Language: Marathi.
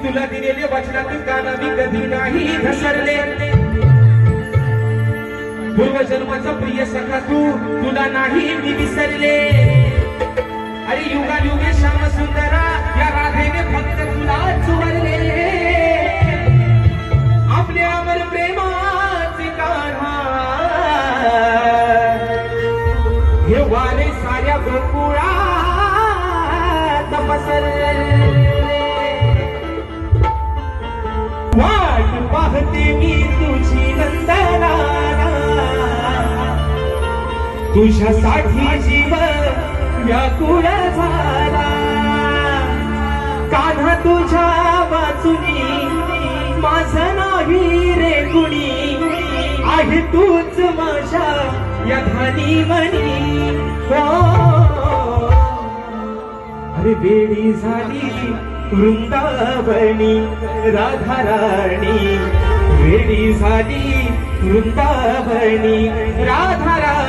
तुला दिलेले वचनातील कान मी कधी नाही घसरले पूर्वजन्माचा प्रिय सखा तुला नाही मी विसरले अरे युगायुगे श्याम सुंदरा या राधेने फक्त तुलाच वरले आपल्या अमर प्रेमाचे कान्हा हे वारे साऱ्या गोकुळात पसरले वाट पाहते मी तुझी नंदना तुझ्यासाठी जीव व्याकुळ झाला कान्हा तुझ्या वाचुनी माझं नाही रे कुणी आहे तूच माझ्या या धानी मनी अरे वेळी झाली वृंदावनी राधा राणी वेळी झाली वृंदावनी राधा राणी